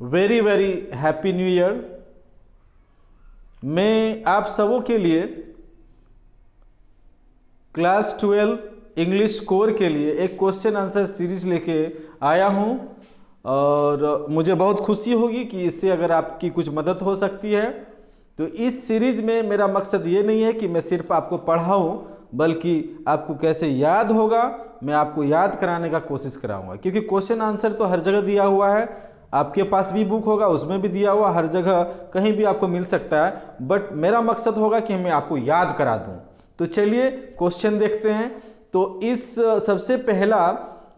Very very happy new year. मैं आप सबों के लिए क्लास 12 इंग्लिश कोर के लिए एक क्वेश्चन आंसर सीरीज लेके आया हूं और मुझे बहुत खुशी होगी कि इससे अगर आपकी कुछ मदद हो सकती है। तो इस सीरीज में मेरा मकसद ये नहीं है कि मैं सिर्फ आपको पढ़ाऊं, बल्कि आपको कैसे याद होगा मैं आपको याद कराने का कोशिश कराऊंगा, क्योंकि क्वेश्चन आंसर तो हर जगह दिया हुआ है। आपके पास भी बुक होगा, उसमें भी दिया हुआ, हर जगह कहीं भी आपको मिल सकता है। बट मेरा मकसद होगा कि मैं आपको याद करा दूं। तो चलिए क्वेश्चन देखते हैं। तो इस सबसे पहला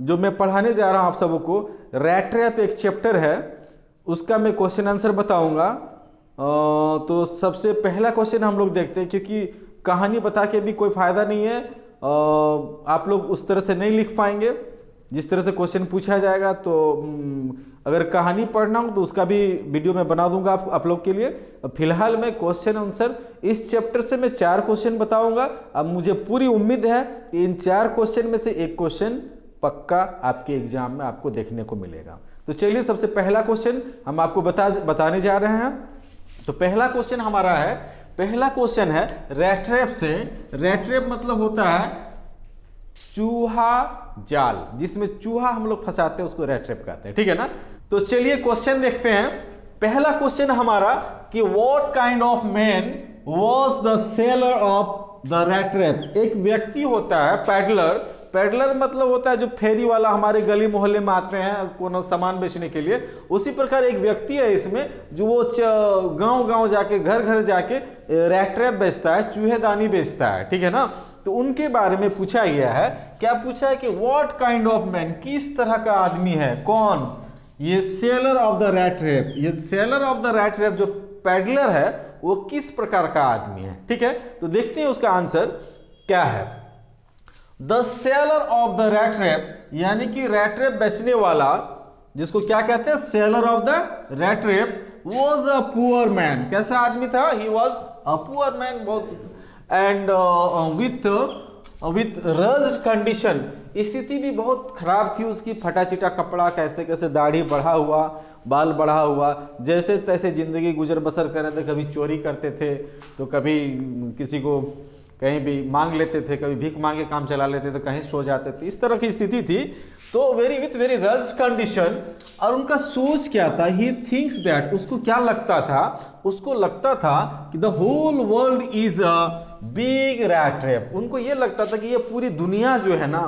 जो मैं पढ़ाने जा रहा हूं आप सबों को, रैट रैप एक चैप्टर है, उसका मैं क्वेश्चन आंसर बताऊंगा। तो सबसे पहला क्वेश्चन हम लोग देखते हैं, क्योंकि कहानी बता के भी कोई फायदा नहीं है। आप लोग उस तरह से नहीं लिख पाएंगे जिस तरह से क्वेश्चन पूछा जाएगा। तो अगर कहानी पढ़ना हो तो उसका भी वीडियो मैं बना दूंगा आप लोग के लिए। फिलहाल मैं क्वेश्चन आंसर इस चैप्टर से मैं 4 क्वेश्चन बताऊंगा। अब मुझे पूरी उम्मीद है कि इन 4 क्वेश्चन में से एक क्वेश्चन पक्का आपके एग्जाम में आपको देखने को मिलेगा। तो चलिए सबसे पहला क्वेश्चन हम आपको बताने जा रहे हैं। तो पहला क्वेश्चन हमारा है, पहला क्वेश्चन है रैट रैप से। रैट रैप मतलब होता है चूहा जाल, जिसमें चूहा हम लोग फंसाते हैं उसको रैट रैप कहते हैं, ठीक है ना। तो चलिए क्वेश्चन देखते हैं। पहला क्वेश्चन हमारा कि what kind of man was the seller of the rat trap. एक व्यक्ति होता है पैडलर। पैडलर मतलब होता है जो फेरी वाला हमारे गली मोहल्ले में आते हैं कोनो सामान बेचने के लिए। उसी प्रकार एक व्यक्ति है इसमें जो वो गांव गांव जाके घर घर जाके रैट ट्रैप बेचता है, चूहेदानी बेचता है, ठीक है ना। तो उनके बारे में पूछा गया है। क्या पूछा है कि व्हाट काइंड ऑफ मैन, किस तरह का आदमी है, कौन, ये seller of the rat trap. ये seller of the rat trap जो पैडलर है वो किस प्रकार का आदमी है, ठीक है। तो देखते हैं उसका आंसर क्या है। The seller of the rat trap, यानी कि रैट रैप बेचने वाला जिसको क्या कहते हैं, seller of the rat trap, was a poor man. कैसा आदमी था, he was a poor man, बहुत एंड विथ रज्ड कंडीशन। स्थिति भी बहुत खराब थी उसकी, फटा चिटा कपड़ा, कैसे कैसे दाढ़ी बढ़ा हुआ, बाल बढ़ा हुआ, जैसे तैसे जिंदगी गुजर बसर कर रहे थे। कभी चोरी करते थे तो कभी किसी को कहीं भी मांग लेते थे, कभी भीख मांगे काम चला लेते थे, कहीं सो जाते थे, इस तरह की स्थिति थी। तो विथ वेरी रज्ड कंडीशन। और उनका सोच क्या था, ही थिंक्स दैट, उसको क्या लगता था, उसको लगता था कि the whole world is a big rat trap. उनको ये लगता था कि ये पूरी दुनिया जो है ना,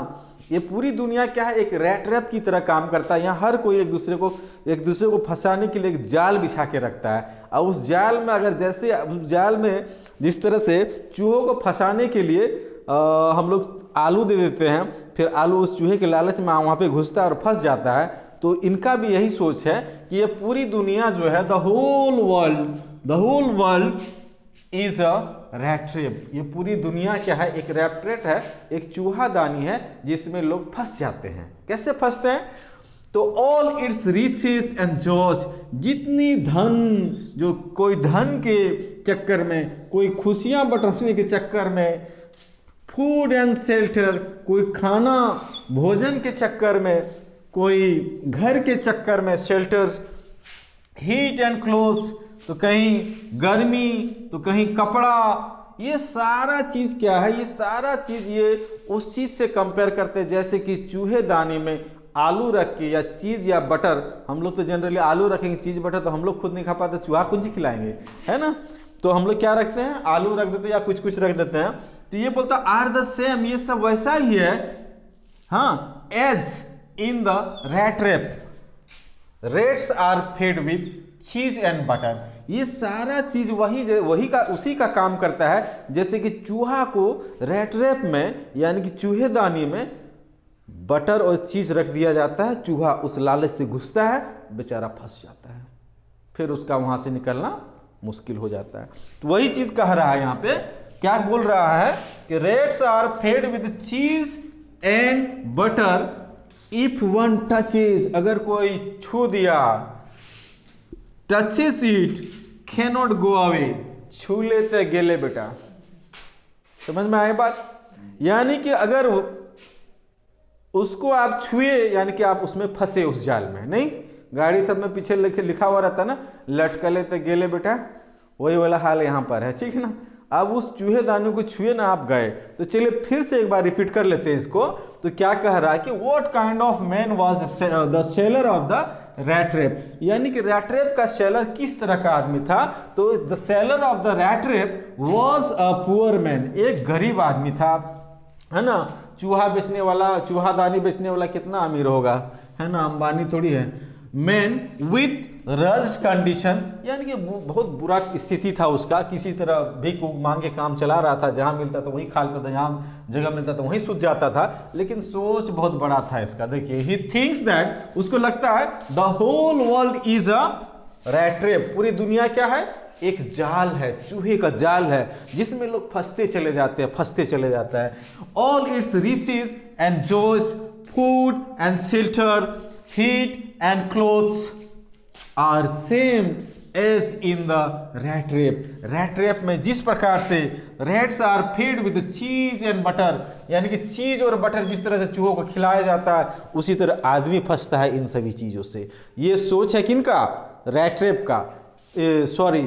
ये पूरी दुनिया क्या है, एक रैट रैप की तरह काम करता है। यहाँ हर कोई एक दूसरे को फंसाने के लिए एक जाल बिछा के रखता है। और उस जाल में अगर जैसे उस जाल में जिस तरह से चूहों को फंसाने के लिए हम लोग आलू दे देते हैं, फिर आलू उस चूहे के लालच में वहाँ पे घुसता है और फंस जाता है। तो इनका भी यही सोच है कि ये पूरी दुनिया जो है, the whole world is a rat trap. ये पूरी दुनिया क्या है, एक रैट ट्रैप है, एक चूहादानी है जिसमें लोग फंस जाते हैं। कैसे फंसते हैं, तो all its riches and joys, जितनी धन, जो कोई धन के चक्कर में, कोई खुशियां बटोरने के चक्कर में, फूड एंड शेल्टर, कोई खाना भोजन के चक्कर में, कोई घर के चक्कर में, शेल्टर्स, हीट एंड क्लोथ, तो कहीं गर्मी तो कहीं कपड़ा, ये सारा चीज क्या है, ये सारा चीज ये उस चीज से कंपेयर करते हैं जैसे कि चूहेदानी में आलू रख के, या चीज या बटर, हम लोग तो जनरली आलू रखेंगे, चीज बटर तो हम लोग खुद नहीं खा पाते, चूहा कुंजी खिलाएंगे, है ना। तो हम लोग क्या रखते हैं, आलू रख देते हैं या कुछ कुछ रख देते हैं। तो ये बोलता आर द सेम, ये सब वैसा ही है, हाँ, as in the rat trap, rats are fed with cheese and butter. ये सारा चीज वही का उसी का काम करता है, जैसे कि चूहा को रैट रैप में यानी कि चूहेदानी में बटर और चीज रख दिया जाता है, चूहा उस लालच से घुसता है, बेचारा फंस जाता है, फिर उसका वहां से निकलना मुश्किल हो जाता है। तो वही चीज कह रहा है यहाँ पे, क्या बोल रहा है कि rates are fade with cheese and butter if one touches, अगर कोई छू दिया, touches it cannot go away, छू लेते गेले बेटा। समझ में आए बात, यानी कि अगर उसको आप छुए यानी कि आप उसमें फंसे उस जाल में, नहीं गाड़ी सब में पीछे लिखा हुआ रहता है ना, लटकले तो गेले बेटा, वही वाला हाल यहाँ पर है, ठीक है ना। अब उस चूहेदानी को छुए ना आप गए, तो चलिए फिर से एक बार रिपीट कर लेते हैं इसको। तो क्या कह रहा है कि what kind of man was the seller of the rat rape, यानी कि रैट रेप का सेलर किस तरह का आदमी था। तो the seller of the rat rape was a poor man, एक गरीब आदमी था, है ना। चूहा बेचने वाला, चूहादानी बेचने वाला कितना अमीर होगा, है ना, अंबानी थोड़ी है। मैन विथ रज्ड कंडीशन, यानी कि बहुत बुरा स्थिति था उसका, किसी तरह भीख मांगे काम चला रहा था, जहां मिलता था वहीं खा लेता था, जहां जगह मिलता था वहीं सूझ जाता था। लेकिन सोच बहुत बड़ा था इसका, देखिए, ही थिंक्स दैट, उसको लगता है the whole world is a rat trap, पूरी दुनिया क्या है, एक जाल है, चूहे का जाल है, जिसमें लोग फंसते चले जाते हैं, फंसते चले जाता है। All its riches and joys, food and shelter, heat and clothes are same as in the rat trap. Rat trap में जिस प्रकार से rats are fed with cheese and butter, यानी कि चीज और बटर जिस तरह से चूहों को खिलाया जाता है, उसी तरह आदमी फंसता है इन सभी चीजों से। ये सोच है किनका, रैट रेप का, sorry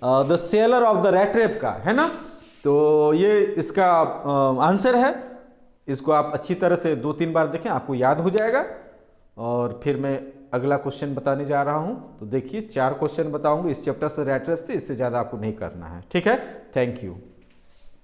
the seller of the rat rape का, है ना। तो ये इसका आंसर है। इसको आप अच्छी तरह से 2-3 बार देखें, आपको याद हो जाएगा। और फिर मैं अगला क्वेश्चन बताने जा रहा हूं। तो देखिए 4 क्वेश्चन बताऊंगा इस चैप्टर से, रैट रेप से, इससे ज़्यादा आपको नहीं करना है, ठीक है। Thank you.